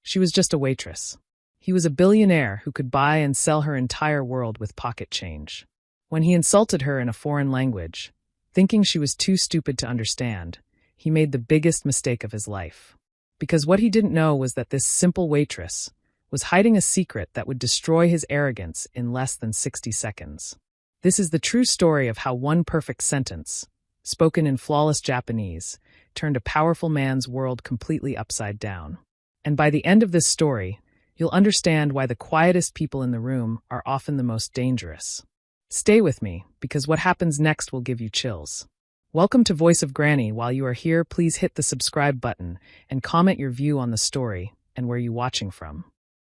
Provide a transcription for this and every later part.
She was just a waitress. He was a billionaire who could buy and sell her entire world with pocket change. When he insulted her in a foreign language, thinking she was too stupid to understand, he made the biggest mistake of his life. Because what he didn't know was that this simple waitress was hiding a secret that would destroy his arrogance in less than 60 seconds. This is the true story of how one perfect sentence, spoken in flawless Japanese, turned a powerful man's world completely upside down. And by the end of this story, you'll understand why the quietest people in the room are often the most dangerous. Stay with me, because what happens next will give you chills. Welcome to Voice of Granny. While you are here, please hit the subscribe button and comment your view on the story and where you're watching from.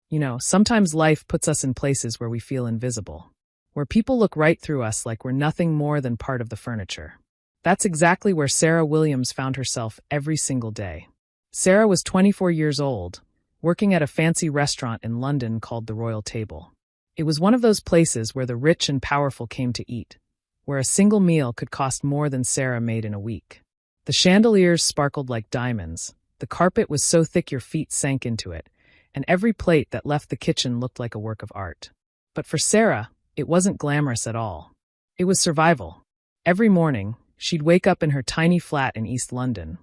You know, sometimes life puts us in places where we feel invisible, where people look right through us like we're nothing more than part of the furniture. That's exactly where Sarah Williams found herself every single day. Sarah was 24 years old, working at a fancy restaurant in London called the Royal Table. It was one of those places where the rich and powerful came to eat, where a single meal could cost more than Sarah made in a week. The chandeliers sparkled like diamonds, the carpet was so thick your feet sank into it, and every plate that left the kitchen looked like a work of art. But for Sarah, it wasn't glamorous at all. It was survival. Every morning, she'd wake up in her tiny flat in East London,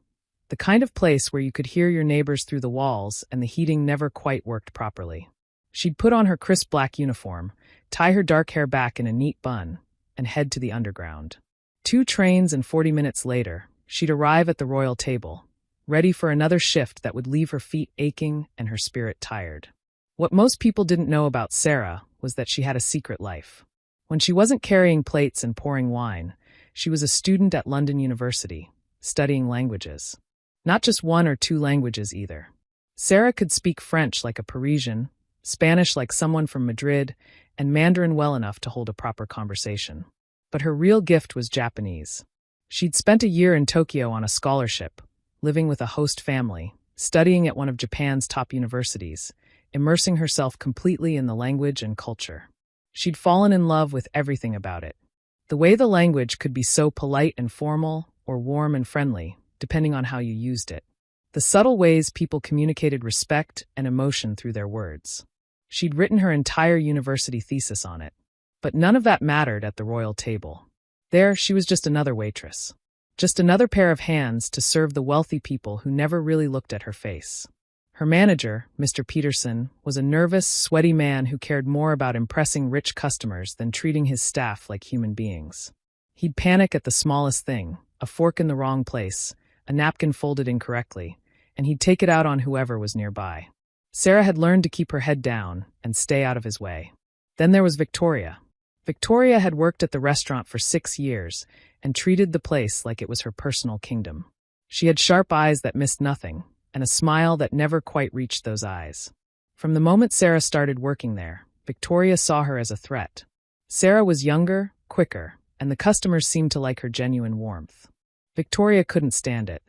the kind of place where you could hear your neighbors through the walls and the heating never quite worked properly. She'd put on her crisp black uniform, tie her dark hair back in a neat bun, and head to the underground. 2 trains and 40 minutes later, she'd arrive at the Royal Table, ready for another shift that would leave her feet aching and her spirit tired. What most people didn't know about Sarah was that she had a secret life. When she wasn't carrying plates and pouring wine, she was a student at London University, studying languages. Not just 1 or 2 languages either. Sarah could speak French like a Parisian, Spanish like someone from Madrid, and Mandarin well enough to hold a proper conversation. But her real gift was Japanese. She'd spent a year in Tokyo on a scholarship, living with a host family, studying at one of Japan's top universities, immersing herself completely in the language and culture. She'd fallen in love with everything about it. The way the language could be so polite and formal, or warm and friendly, depending on how you used it. The subtle ways people communicated respect and emotion through their words. She'd written her entire university thesis on it. But none of that mattered at the Royal Table. There, she was just another waitress. Just another pair of hands to serve the wealthy people who never really looked at her face. Her manager, Mr. Peterson, was a nervous, sweaty man who cared more about impressing rich customers than treating his staff like human beings. He'd panic at the smallest thing, a fork in the wrong place, a napkin folded incorrectly, and he'd take it out on whoever was nearby. Sarah had learned to keep her head down and stay out of his way. Then there was Victoria. Victoria had worked at the restaurant for 6 years and treated the place like it was her personal kingdom. She had sharp eyes that missed nothing, and a smile that never quite reached those eyes. From the moment Sarah started working there, Victoria saw her as a threat. Sarah was younger, quicker, and the customers seemed to like her genuine warmth. Victoria couldn't stand it.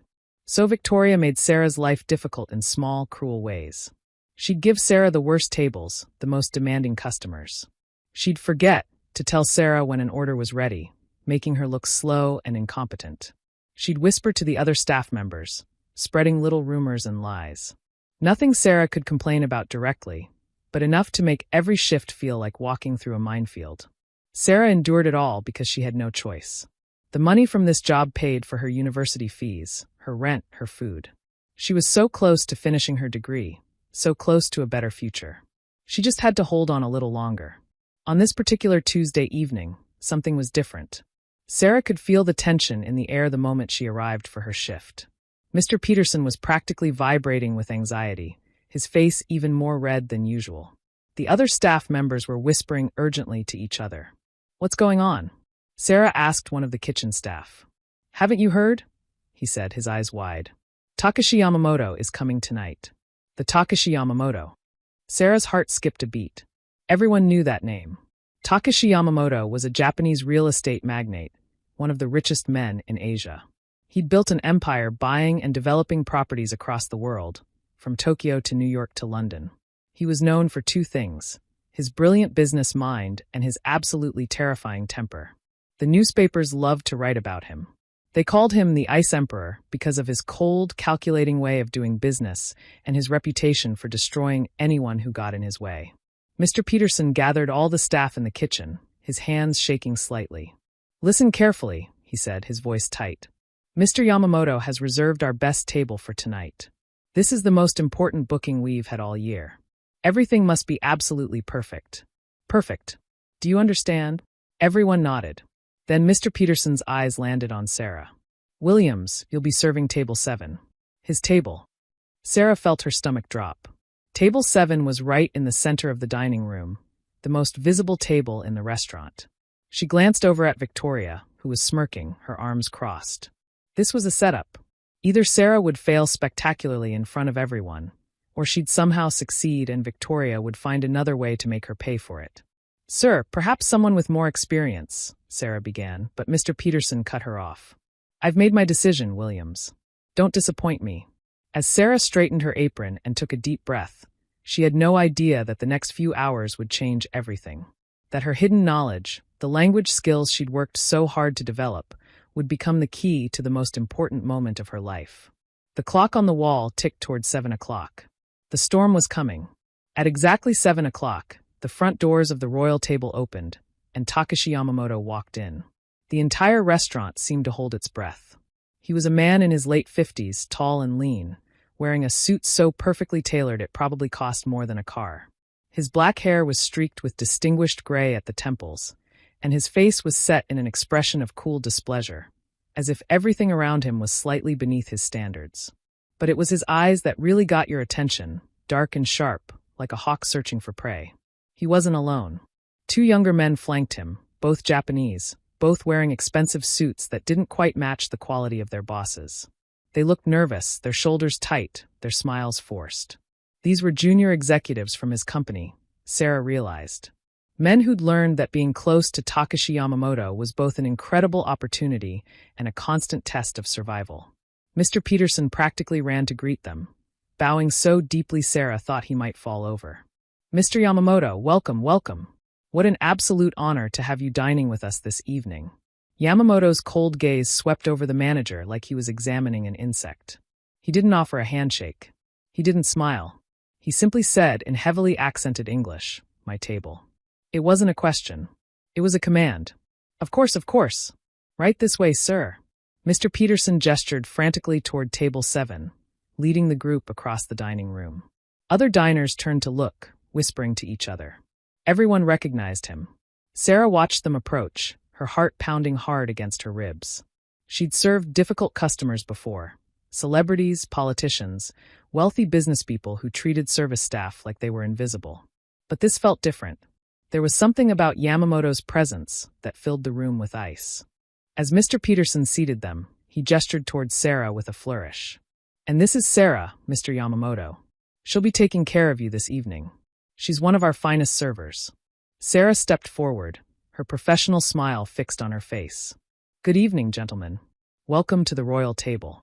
So Victoria made Sarah's life difficult in small, cruel ways. She'd give Sarah the worst tables, the most demanding customers. She'd forget to tell Sarah when an order was ready, making her look slow and incompetent. She'd whisper to the other staff members, spreading little rumors and lies. Nothing Sarah could complain about directly, but enough to make every shift feel like walking through a minefield. Sarah endured it all because she had no choice. The money from this job paid for her university fees, her rent, her food. She was so close to finishing her degree, so close to a better future. She just had to hold on a little longer. On this particular Tuesday evening, something was different. Sarah could feel the tension in the air the moment she arrived for her shift. Mr. Peterson was practically vibrating with anxiety, his face even more red than usual. The other staff members were whispering urgently to each other. "What's going on?" Sarah asked one of the kitchen staff. "Haven't you heard?" he said, his eyes wide. "Takashi Yamamoto is coming tonight." The Takashi Yamamoto. Sarah's heart skipped a beat. Everyone knew that name. Takashi Yamamoto was a Japanese real estate magnate, one of the richest men in Asia. He'd built an empire buying and developing properties across the world, from Tokyo to New York to London. He was known for 2 things, his brilliant business mind and his absolutely terrifying temper. The newspapers loved to write about him. They called him the Ice Emperor because of his cold, calculating way of doing business and his reputation for destroying anyone who got in his way. Mr. Peterson gathered all the staff in the kitchen, his hands shaking slightly. "Listen carefully," he said, his voice tight. "Mr. Yamamoto has reserved our best table for tonight. This is the most important booking we've had all year. Everything must be absolutely perfect. Perfect. Do you understand?" Everyone nodded. Then Mr. Peterson's eyes landed on Sarah. "Williams, you'll be serving table 7. His table." Sarah felt her stomach drop. Table 7 was right in the center of the dining room, the most visible table in the restaurant. She glanced over at Victoria, who was smirking, her arms crossed. This was a setup. Either Sarah would fail spectacularly in front of everyone, or she'd somehow succeed and Victoria would find another way to make her pay for it. "Sir, perhaps someone with more experience," Sarah began, but Mr. Peterson cut her off. "I've made my decision, Williams. Don't disappoint me." As Sarah straightened her apron and took a deep breath, she had no idea that the next few hours would change everything. That her hidden knowledge, the language skills she'd worked so hard to develop, would become the key to the most important moment of her life. The clock on the wall ticked toward 7 o'clock. The storm was coming. At exactly 7 o'clock, the front doors of the royal table opened, and Takashi Yamamoto walked in. The entire restaurant seemed to hold its breath. He was a man in his late 50s, tall and lean, wearing a suit so perfectly tailored it probably cost more than a car. His black hair was streaked with distinguished gray at the temples, and his face was set in an expression of cool displeasure, as if everything around him was slightly beneath his standards. But it was his eyes that really got your attention, dark and sharp, like a hawk searching for prey. He wasn't alone. 2 younger men flanked him, both Japanese, both wearing expensive suits that didn't quite match the quality of their bosses. They looked nervous, their shoulders tight, their smiles forced. These were junior executives from his company, Sarah realized. Men who'd learned that being close to Takashi Yamamoto was both an incredible opportunity and a constant test of survival. Mr. Peterson practically ran to greet them, bowing so deeply Sarah thought he might fall over. "Mr. Yamamoto, welcome, welcome. What an absolute honor to have you dining with us this evening." Yamamoto's cold gaze swept over the manager like he was examining an insect. He didn't offer a handshake. He didn't smile. He simply said in heavily accented English, "My table." It wasn't a question. It was a command. Of course. Right this way, sir." Mr. Peterson gestured frantically toward table 7, leading the group across the dining room. Other diners turned to look, whispering to each other. Everyone recognized him. Sarah watched them approach, her heart pounding hard against her ribs. She'd served difficult customers before. Celebrities, politicians, wealthy businesspeople who treated service staff like they were invisible. But this felt different. There was something about Yamamoto's presence that filled the room with ice. As Mr. Peterson seated them, he gestured towards Sarah with a flourish. "And this is Sarah, Mr. Yamamoto. She'll be taking care of you this evening. She's one of our finest servers." Sarah stepped forward, her professional smile fixed on her face. "Good evening, gentlemen. Welcome to the royal table."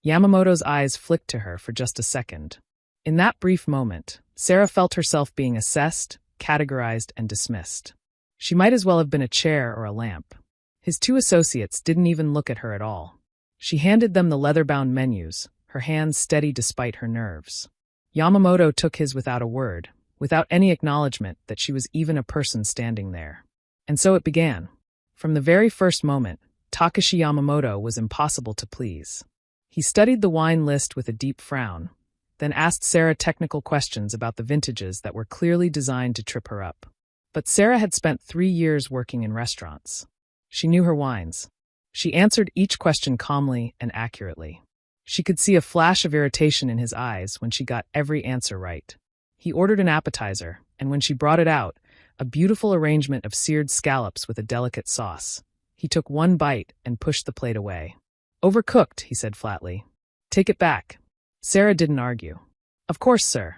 Yamamoto's eyes flicked to her for just a second. In that brief moment, Sarah felt herself being assessed, categorized, and dismissed. She might as well have been a chair or a lamp. His 2 associates didn't even look at her at all. She handed them the leather-bound menus, her hands steady despite her nerves. Yamamoto took his without a word, without any acknowledgement that she was even a person standing there. And so it began. From the very first moment, Takashi Yamamoto was impossible to please. He studied the wine list with a deep frown, then asked Sarah technical questions about the vintages that were clearly designed to trip her up. But Sarah had spent 3 years working in restaurants. She knew her wines. She answered each question calmly and accurately. She could see a flash of irritation in his eyes when she got every answer right. He ordered an appetizer, and when she brought it out, a beautiful arrangement of seared scallops with a delicate sauce, he took one bite and pushed the plate away. "Overcooked," he said flatly. "Take it back." Sarah didn't argue. "Of course, sir.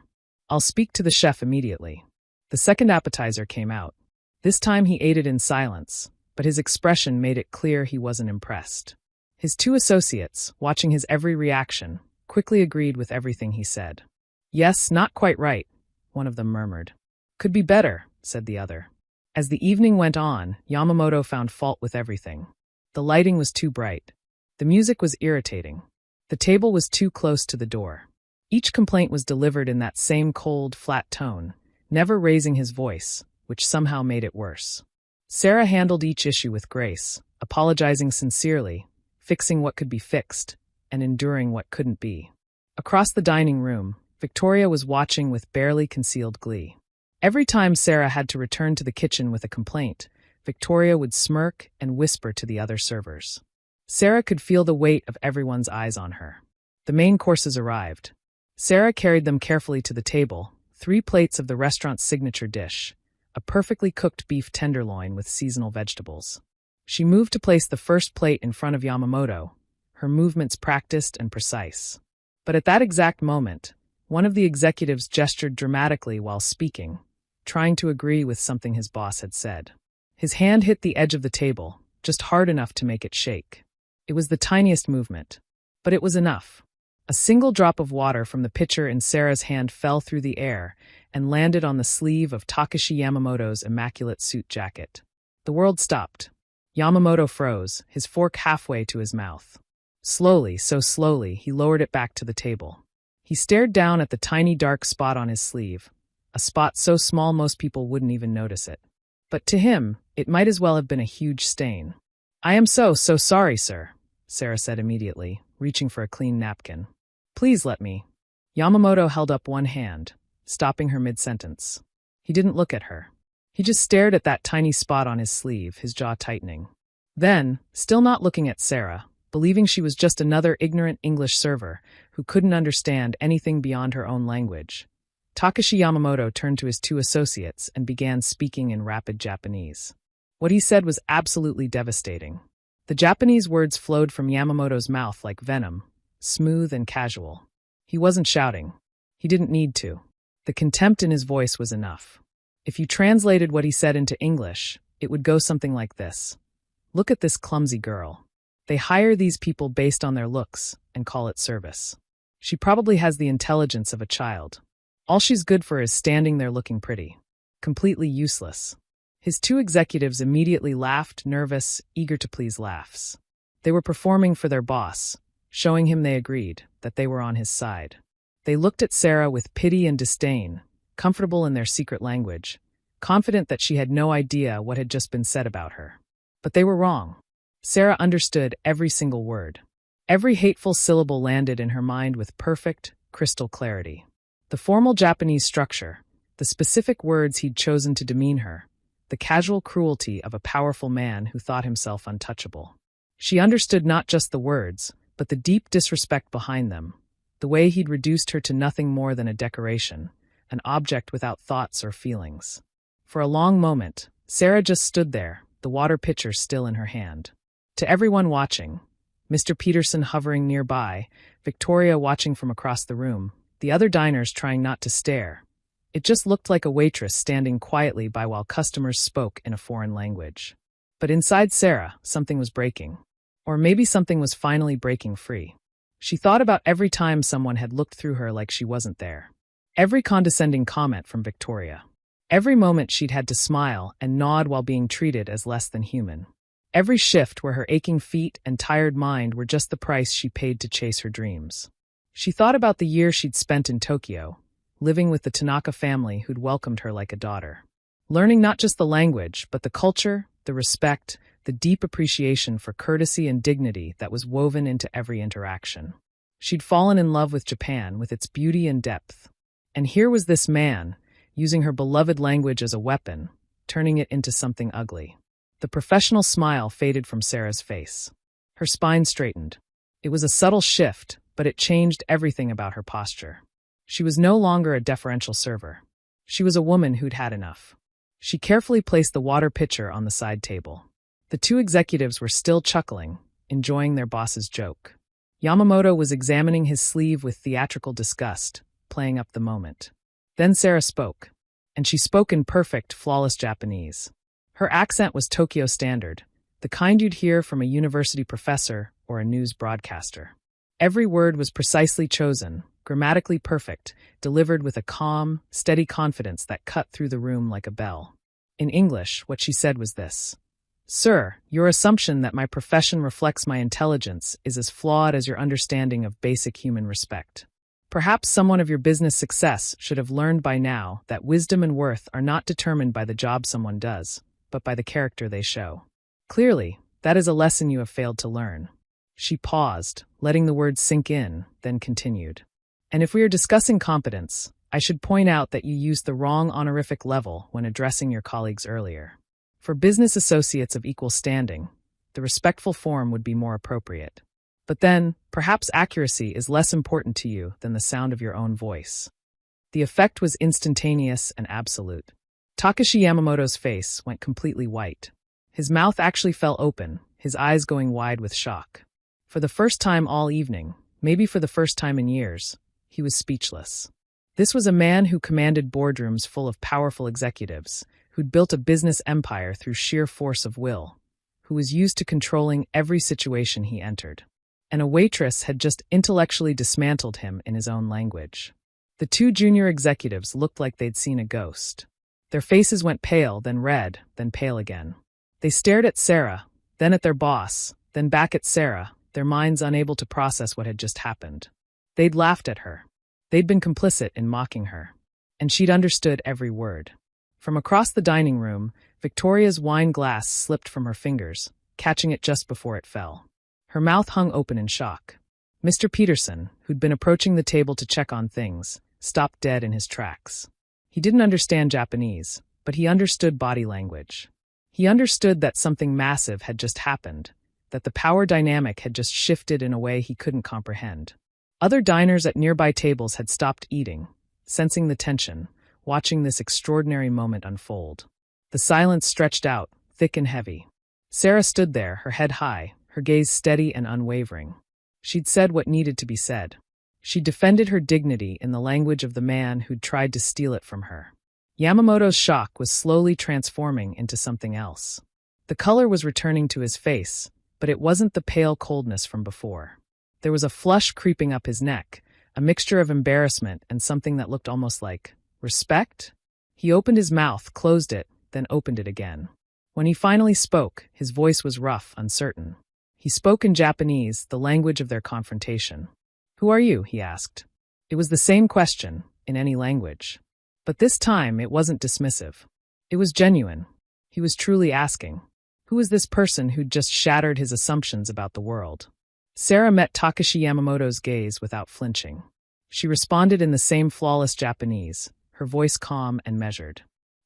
I'll speak to the chef immediately." The second appetizer came out. This time he ate it in silence, but his expression made it clear he wasn't impressed. His 2 associates, watching his every reaction, quickly agreed with everything he said. "Yes, not quite right," one of them murmured. "Could be better," said the other. As the evening went on, Yamamoto found fault with everything. The lighting was too bright. The music was irritating. The table was too close to the door. Each complaint was delivered in that same cold, flat tone, never raising his voice, which somehow made it worse. Sarah handled each issue with grace, apologizing sincerely, fixing what could be fixed, and enduring what couldn't be. Across the dining room, Victoria was watching with barely concealed glee. Every time Sarah had to return to the kitchen with a complaint, Victoria would smirk and whisper to the other servers. Sarah could feel the weight of everyone's eyes on her. The main courses arrived. Sarah carried them carefully to the table, 3 plates of the restaurant's signature dish, a perfectly cooked beef tenderloin with seasonal vegetables. She moved to place the first plate in front of Yamamoto, her movements practiced and precise. But at that exact moment, one of the executives gestured dramatically while speaking, trying to agree with something his boss had said. His hand hit the edge of the table, just hard enough to make it shake. It was the tiniest movement, but it was enough. A single drop of water from the pitcher in Sarah's hand fell through the air and landed on the sleeve of Takashi Yamamoto's immaculate suit jacket. The world stopped. Yamamoto froze, his fork halfway to his mouth. Slowly, so slowly, he lowered it back to the table. He stared down at the tiny dark spot on his sleeve, a spot so small most people wouldn't even notice it. But to him, it might as well have been a huge stain. "I am so sorry, sir," Sarah said immediately, reaching for a clean napkin. "Please let me." Yamamoto held up one hand, stopping her mid-sentence. He didn't look at her. He just stared at that tiny spot on his sleeve, his jaw tightening. Then, still not looking at Sarah, believing she was just another ignorant English server who couldn't understand anything beyond her own language, Takashi Yamamoto turned to his 2 associates and began speaking in rapid Japanese. What he said was absolutely devastating. The Japanese words flowed from Yamamoto's mouth like venom, smooth and casual. He wasn't shouting. He didn't need to. The contempt in his voice was enough. If you translated what he said into English, it would go something like this. "Look at this clumsy girl. They hire these people based on their looks and call it service. She probably has the intelligence of a child. All she's good for is standing there looking pretty. Completely useless." His 2 executives immediately laughed, nervous, eager to please laughs. They were performing for their boss, showing him they agreed, that they were on his side. They looked at Sarah with pity and disdain, comfortable in their secret language, confident that she had no idea what had just been said about her. But they were wrong. Sarah understood every single word. Every hateful syllable landed in her mind with perfect, crystal clarity. The formal Japanese structure, the specific words he'd chosen to demean her, the casual cruelty of a powerful man who thought himself untouchable. She understood not just the words, but the deep disrespect behind them, the way he'd reduced her to nothing more than a decoration, an object without thoughts or feelings. For a long moment, Sarah just stood there, the water pitcher still in her hand. To everyone watching, Mr. Peterson hovering nearby, Victoria watching from across the room, the other diners trying not to stare, it just looked like a waitress standing quietly by while customers spoke in a foreign language. But inside Sarah, something was breaking. Or maybe something was finally breaking free. She thought about every time someone had looked through her like she wasn't there. Every condescending comment from Victoria. Every moment she'd had to smile and nod while being treated as less than human. Every shift where her aching feet and tired mind were just the price she paid to chase her dreams. She thought about the year she'd spent in Tokyo, living with the Tanaka family who'd welcomed her like a daughter. Learning not just the language, but the culture, the respect, the deep appreciation for courtesy and dignity that was woven into every interaction. She'd fallen in love with Japan, with its beauty and depth. And here was this man, using her beloved language as a weapon, turning it into something ugly. The professional smile faded from Sarah's face. Her spine straightened. It was a subtle shift, but it changed everything about her posture. She was no longer a deferential server. She was a woman who'd had enough. She carefully placed the water pitcher on the side table. The 2 executives were still chuckling, enjoying their boss's joke. Yamamoto was examining his sleeve with theatrical disgust, playing up the moment. Then Sarah spoke, and she spoke in perfect, flawless Japanese. Her accent was Tokyo standard, the kind you'd hear from a university professor or a news broadcaster. Every word was precisely chosen, grammatically perfect, delivered with a calm, steady confidence that cut through the room like a bell. In English, what she said was this: Sir, your assumption that my profession reflects my intelligence is as flawed as your understanding of basic human respect. Perhaps someone of your business success should have learned by now that wisdom and worth are not determined by the job someone does, but by the character they show. Clearly, that is a lesson you have failed to learn. She paused, letting the words sink in, then continued. And if we are discussing competence, I should point out that you used the wrong honorific level when addressing your colleagues earlier. For business associates of equal standing, the respectful form would be more appropriate. But then, perhaps accuracy is less important to you than the sound of your own voice. The effect was instantaneous and absolute. Takashi Yamamoto's face went completely white. His mouth actually fell open, his eyes going wide with shock. For the first time all evening, maybe for the first time in years, he was speechless. This was a man who commanded boardrooms full of powerful executives, who'd built a business empire through sheer force of will, who was used to controlling every situation he entered. And a waitress had just intellectually dismantled him in his own language. The two junior executives looked like they'd seen a ghost. Their faces went pale, then red, then pale again. They stared at Sarah, then at their boss, then back at Sarah, their minds unable to process what had just happened. They'd laughed at her. They'd been complicit in mocking her. And she'd understood every word. From across the dining room, Victoria's wine glass slipped from her fingers, catching it just before it fell. Her mouth hung open in shock. Mr. Peterson, who'd been approaching the table to check on things, stopped dead in his tracks. He didn't understand Japanese, but he understood body language. He understood that something massive had just happened, that the power dynamic had just shifted in a way he couldn't comprehend. Other diners at nearby tables had stopped eating, sensing the tension, watching this extraordinary moment unfold. The silence stretched out, thick and heavy. Sarah stood there, her head high, her gaze steady and unwavering. She'd said what needed to be said. She defended her dignity in the language of the man who'd tried to steal it from her. Yamamoto's shock was slowly transforming into something else. The color was returning to his face, but it wasn't the pale coldness from before. There was a flush creeping up his neck, a mixture of embarrassment and something that looked almost like respect? He opened his mouth, closed it, then opened it again. When he finally spoke, his voice was rough, uncertain. He spoke in Japanese, the language of their confrontation. "Who are you?" he asked. It was the same question, in any language. But this time, it wasn't dismissive. It was genuine. He was truly asking, who is this person who'd just shattered his assumptions about the world? Sarah met Takashi Yamamoto's gaze without flinching. She responded in the same flawless Japanese, her voice calm and measured.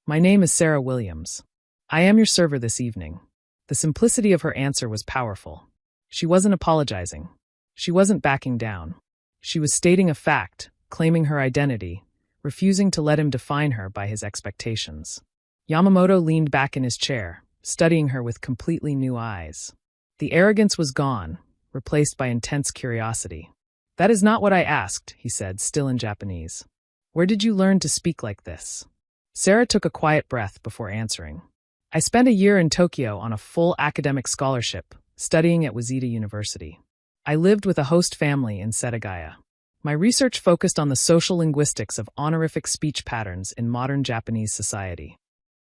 "My name is Sarah Williams. I am your server this evening." The simplicity of her answer was powerful. She wasn't apologizing. She wasn't backing down. She was stating a fact, claiming her identity, refusing to let him define her by his expectations. Yamamoto leaned back in his chair, studying her with completely new eyes. The arrogance was gone, replaced by intense curiosity. "That is not what I asked," he said, still in Japanese. "Where did you learn to speak like this?" Sarah took a quiet breath before answering. "I spent a year in Tokyo on a full academic scholarship, studying at Waseda University. I lived with a host family in Setagaya. My research focused on the social linguistics of honorific speech patterns in modern Japanese society."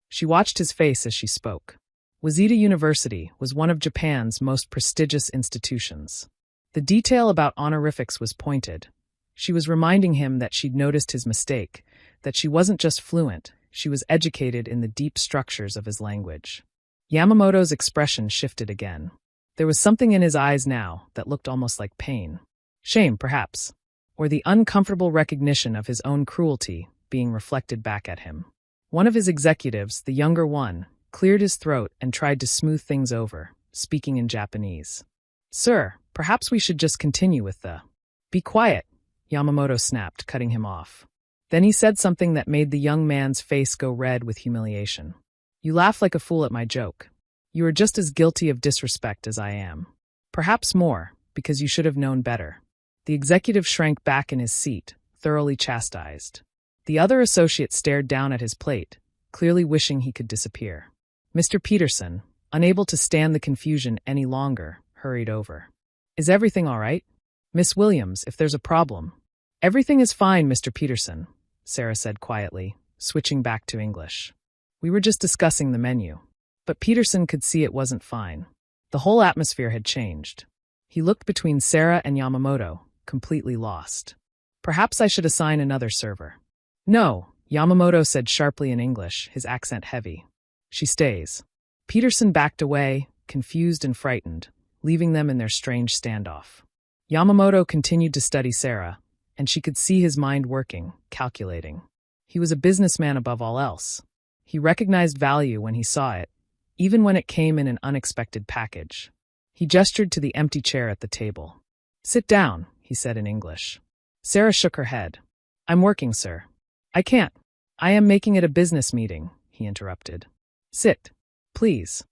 She watched his face as she spoke. Waseda University was one of Japan's most prestigious institutions. The detail about honorifics was pointed. She was reminding him that she'd noticed his mistake, that she wasn't just fluent, she was educated in the deep structures of his language. Yamamoto's expression shifted again. There was something in his eyes now that looked almost like pain. Shame, perhaps, or the uncomfortable recognition of his own cruelty being reflected back at him. One of his executives, the younger one, cleared his throat and tried to smooth things over, speaking in Japanese. "Sir, perhaps we should just continue with the—" "Be quiet," Yamamoto snapped, cutting him off. Then he said something that made the young man's face go red with humiliation. "You laugh like a fool at my joke. You are just as guilty of disrespect as I am. Perhaps more, because you should have known better." The executive shrank back in his seat, thoroughly chastised. The other associate stared down at his plate, clearly wishing he could disappear. Mr. Peterson, unable to stand the confusion any longer, hurried over. "Is everything all right? Miss Williams, if there's a problem." "Everything is fine, Mr. Peterson," Sarah said quietly, switching back to English. "We were just discussing the menu." But Peterson could see it wasn't fine. The whole atmosphere had changed. He looked between Sarah and Yamamoto, completely lost. Perhaps I should assign another server. No, Yamamoto said sharply in English, his accent heavy. She stays. Peterson backed away, confused and frightened, leaving them in their strange standoff. Yamamoto continued to study Sarah, and she could see his mind working, calculating. He was a businessman above all else. He recognized value when he saw it, even when it came in an unexpected package. He gestured to the empty chair at the table. Sit down, he said in English. Sarah shook her head. I'm working, sir. I can't. I am making it a business meeting, he interrupted. Sit. Please.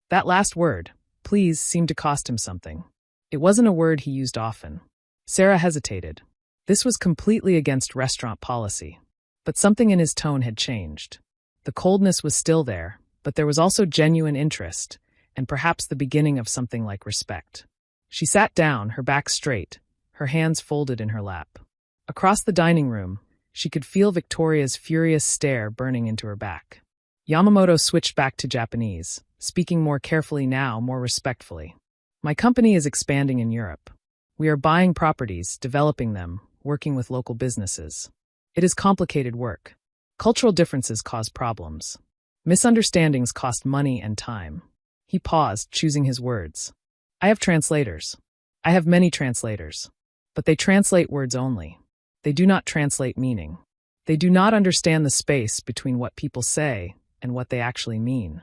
That last word, please, seemed to cost him something. It wasn't a word he used often. Sarah hesitated. This was completely against restaurant policy. But something in his tone had changed. The coldness was still there, but there was also genuine interest, and perhaps the beginning of something like respect. She sat down, her back straight, her hands folded in her lap. Across the dining room, she could feel Victoria's furious stare burning into her back. Yamamoto switched back to Japanese, speaking more carefully now, more respectfully. My company is expanding in Europe. We are buying properties, developing them, working with local businesses. It is complicated work. Cultural differences cause problems. Misunderstandings cost money and time. He paused, choosing his words. I have translators. I have many translators. But they translate words only. They do not translate meaning. They do not understand the space between what people say and what they actually mean.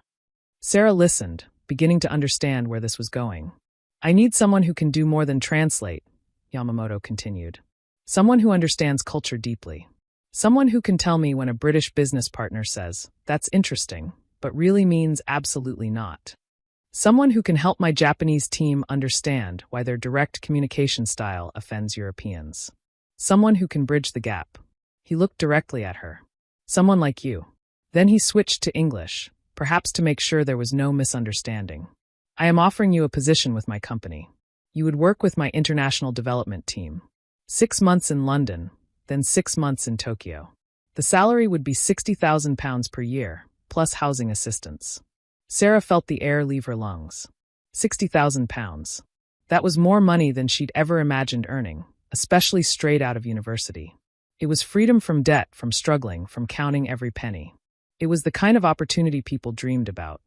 Sarah listened, beginning to understand where this was going. I need someone who can do more than translate, Yamamoto continued. Someone who understands culture deeply. Someone who can tell me when a British business partner says, that's interesting, but really means absolutely not. Someone who can help my Japanese team understand why their direct communication style offends Europeans. Someone who can bridge the gap. He looked directly at her. Someone like you. Then he switched to English, perhaps to make sure there was no misunderstanding. I am offering you a position with my company. You would work with my international development team. 6 months in London, then 6 months in Tokyo. The salary would be £60,000 per year, plus housing assistance. Sarah felt the air leave her lungs. £60,000. That was more money than she'd ever imagined earning, especially straight out of university. It was freedom from debt, from struggling, from counting every penny. It was the kind of opportunity people dreamed about.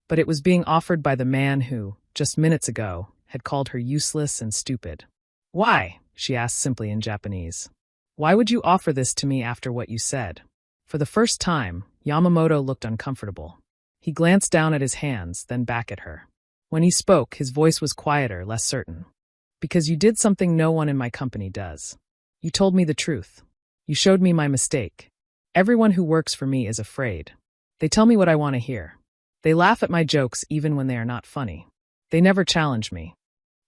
But it was being offered by the man who, just minutes ago, had called her useless and stupid. Why? She asked simply in Japanese. Why would you offer this to me after what you said? For the first time, Yamamoto looked uncomfortable. He glanced down at his hands, then back at her. When he spoke, his voice was quieter, less certain. Because you did something no one in my company does. You told me the truth. You showed me my mistake. Everyone who works for me is afraid. They tell me what I want to hear. They laugh at my jokes even when they are not funny. They never challenge me.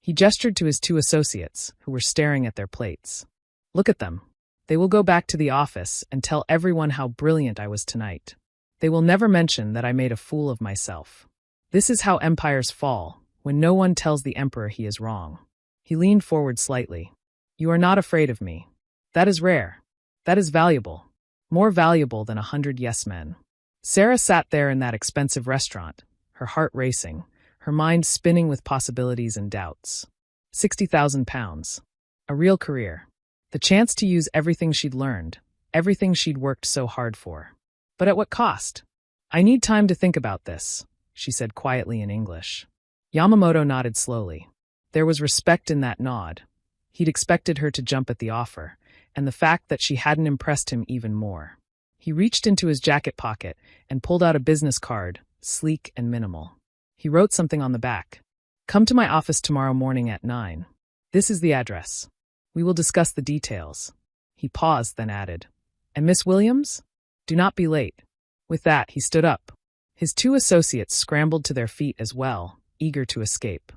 He gestured to his 2 associates, who were staring at their plates. Look at them. They will go back to the office and tell everyone how brilliant I was tonight. They will never mention that I made a fool of myself. This is how empires fall, when no one tells the emperor he is wrong. He leaned forward slightly. You are not afraid of me. That is rare. That is valuable. More valuable than 100 yes men. Sarah sat there in that expensive restaurant, her heart racing, her mind spinning with possibilities and doubts. £60,000. A real career. The chance to use everything she'd learned, everything she'd worked so hard for. But at what cost? I need time to think about this, she said quietly in English. Yamamoto nodded slowly. There was respect in that nod. He'd expected her to jump at the offer, and the fact that she hadn't impressed him even more. He reached into his jacket pocket and pulled out a business card, sleek and minimal. He wrote something on the back. Come to my office tomorrow morning at 9. This is the address. We will discuss the details. He paused, then added, And Miss Williams? Do not be late. With that, he stood up. His 2 associates scrambled to their feet as well, eager to escape.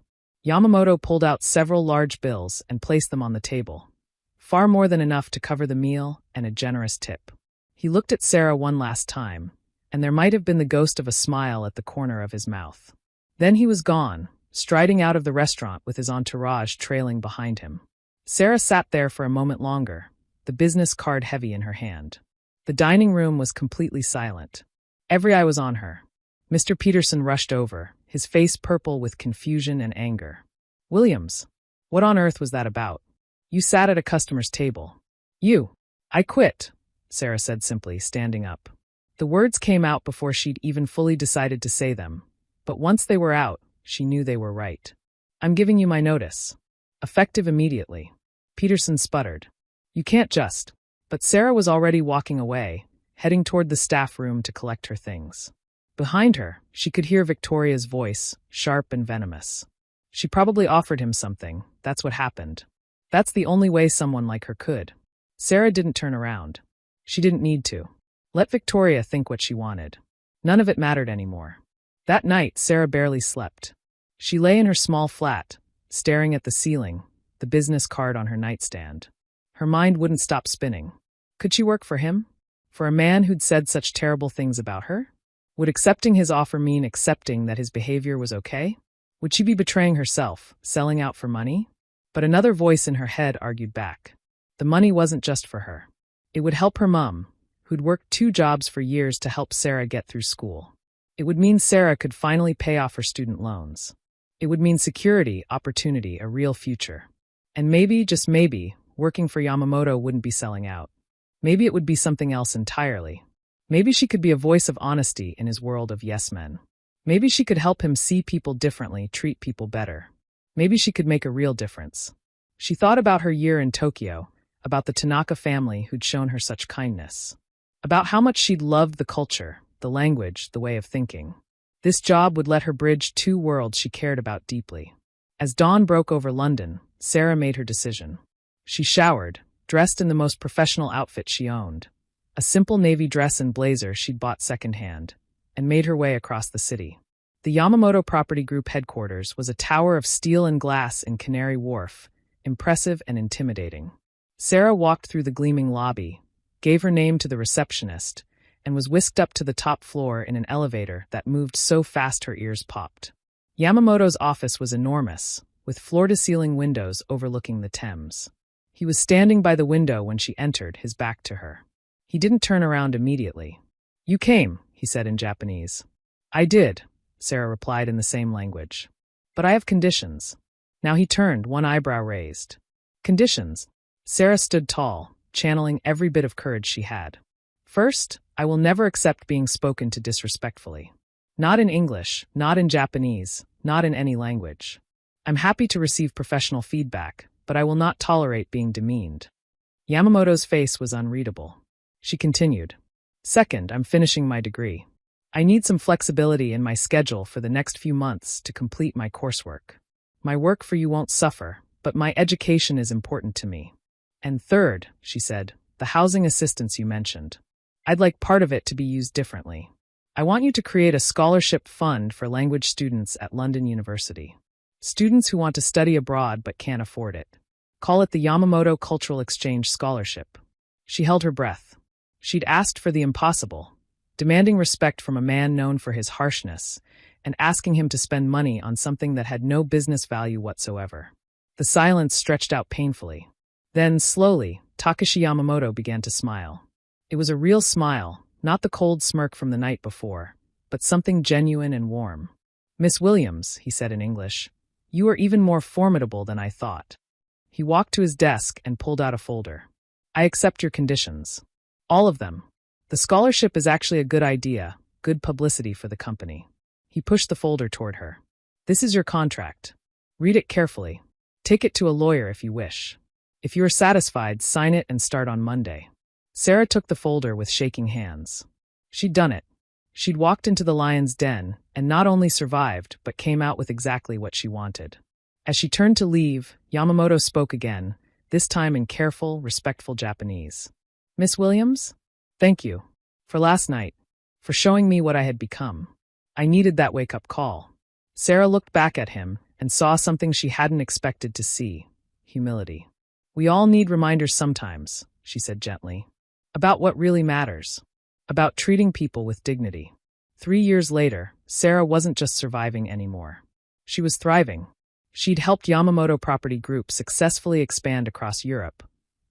Yamamoto pulled out several large bills and placed them on the table. Far more than enough to cover the meal and a generous tip. He looked at Sarah one last time, and there might have been the ghost of a smile at the corner of his mouth. Then he was gone, striding out of the restaurant with his entourage trailing behind him. Sarah sat there for a moment longer, the business card heavy in her hand. The dining room was completely silent. Every eye was on her. Mr. Peterson rushed over, his face purple with confusion and anger. Williams, what on earth was that about? You sat at a customer's table. I quit, Sarah said simply, standing up. The words came out before she'd even fully decided to say them, but once they were out, she knew they were right. I'm giving you my notice. Effective immediately. Peterson sputtered. You can't just. But Sarah was already walking away, heading toward the staff room to collect her things. Behind her, she could hear Victoria's voice, sharp and venomous. She probably offered him something, that's what happened. That's the only way someone like her could. Sarah didn't turn around. She didn't need to. Let Victoria think what she wanted. None of it mattered anymore. That night, Sarah barely slept. She lay in her small flat, staring at the ceiling, the business card on her nightstand. Her mind wouldn't stop spinning. Could she work for him? For a man who'd said such terrible things about her? Would accepting his offer mean accepting that his behavior was okay? Would she be betraying herself, selling out for money? But another voice in her head argued back. The money wasn't just for her. It would help her mom, who'd worked 2 jobs for years to help Sarah get through school. It would mean Sarah could finally pay off her student loans. It would mean security, opportunity, a real future. And maybe, just maybe, working for Yamamoto wouldn't be selling out. Maybe it would be something else entirely. Maybe she could be a voice of honesty in his world of yes men. Maybe she could help him see people differently, treat people better. Maybe she could make a real difference. She thought about her year in Tokyo, about the Tanaka family who'd shown her such kindness, about how much she'd loved the culture, the language, the way of thinking. This job would let her bridge 2 worlds she cared about deeply. As dawn broke over London, Sarah made her decision. She showered, dressed in the most professional outfit she owned, a simple navy dress and blazer she'd bought secondhand, and made her way across the city. The Yamamoto Property Group headquarters was a tower of steel and glass in Canary Wharf, impressive and intimidating. Sarah walked through the gleaming lobby, gave her name to the receptionist, and was whisked up to the top floor in an elevator that moved so fast her ears popped. Yamamoto's office was enormous, with floor-to-ceiling windows overlooking the Thames. He was standing by the window when she entered, his back to her. He didn't turn around immediately. You came, he said in Japanese. I did, Sarah replied in the same language. But I have conditions. Now he turned, one eyebrow raised. Conditions? Sarah stood tall, channeling every bit of courage she had. First, I will never accept being spoken to disrespectfully. Not in English, not in Japanese, not in any language. I'm happy to receive professional feedback, but I will not tolerate being demeaned. Yamamoto's face was unreadable. She continued. Second, I'm finishing my degree. I need some flexibility in my schedule for the next few months to complete my coursework. My work for you won't suffer, but my education is important to me. And third, she said, the housing assistance you mentioned. I'd like part of it to be used differently. I want you to create a scholarship fund for language students at London University. Students who want to study abroad but can't afford it. Call it the Yamamoto Cultural Exchange Scholarship. She held her breath. She'd asked for the impossible, demanding respect from a man known for his harshness, and asking him to spend money on something that had no business value whatsoever. The silence stretched out painfully. Then, slowly, Takashi Yamamoto began to smile. It was a real smile, not the cold smirk from the night before, but something genuine and warm. Miss Williams, he said in English, you are even more formidable than I thought. He walked to his desk and pulled out a folder. I accept your conditions. All of them. The scholarship is actually a good idea, good publicity for the company. He pushed the folder toward her. This is your contract. Read it carefully. Take it to a lawyer if you wish. If you are satisfied, sign it and start on Monday. Sarah took the folder with shaking hands. She'd done it. She'd walked into the lion's den and not only survived, but came out with exactly what she wanted. As she turned to leave, Yamamoto spoke again, this time in careful, respectful Japanese. Miss Williams? Thank you. For last night. For showing me what I had become. I needed that wake-up call. Sarah looked back at him and saw something she hadn't expected to see. Humility. We all need reminders sometimes, she said gently. About what really matters. About treating people with dignity. 3 years later, Sarah wasn't just surviving anymore. She was thriving. She'd helped Yamamoto Property Group successfully expand across Europe,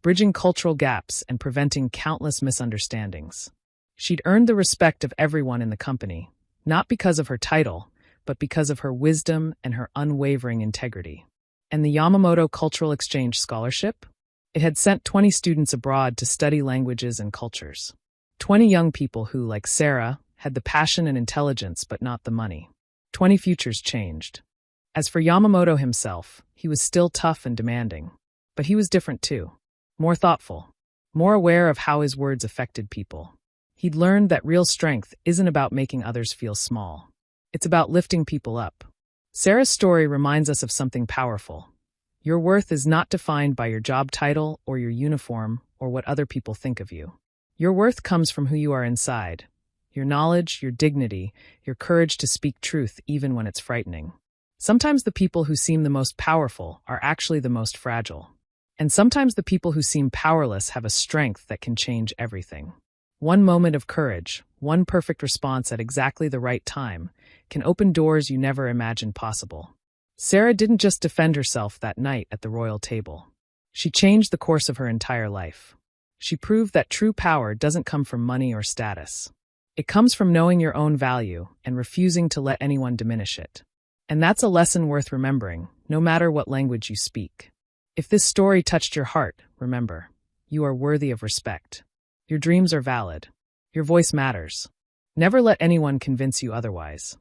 bridging cultural gaps and preventing countless misunderstandings. She'd earned the respect of everyone in the company, not because of her title, but because of her wisdom and her unwavering integrity. And the Yamamoto Cultural Exchange Scholarship? It had sent 20 students abroad to study languages and cultures. 20 young people who, like Sarah, had the passion and intelligence but not the money. 20 futures changed. As for Yamamoto himself, he was still tough and demanding. But he was different too. More thoughtful. More aware of how his words affected people. He'd learned that real strength isn't about making others feel small. It's about lifting people up. Sarah's story reminds us of something powerful. Your worth is not defined by your job title or your uniform or what other people think of you. Your worth comes from who you are inside. Your knowledge, your dignity, your courage to speak truth even when it's frightening. Sometimes the people who seem the most powerful are actually the most fragile. And sometimes the people who seem powerless have a strength that can change everything. One moment of courage, one perfect response at exactly the right time, can open doors you never imagined possible. Sarah didn't just defend herself that night at the royal table. She changed the course of her entire life. She proved that true power doesn't come from money or status. It comes from knowing your own value and refusing to let anyone diminish it. And that's a lesson worth remembering, no matter what language you speak. If this story touched your heart, remember, you are worthy of respect. Your dreams are valid. Your voice matters. Never let anyone convince you otherwise.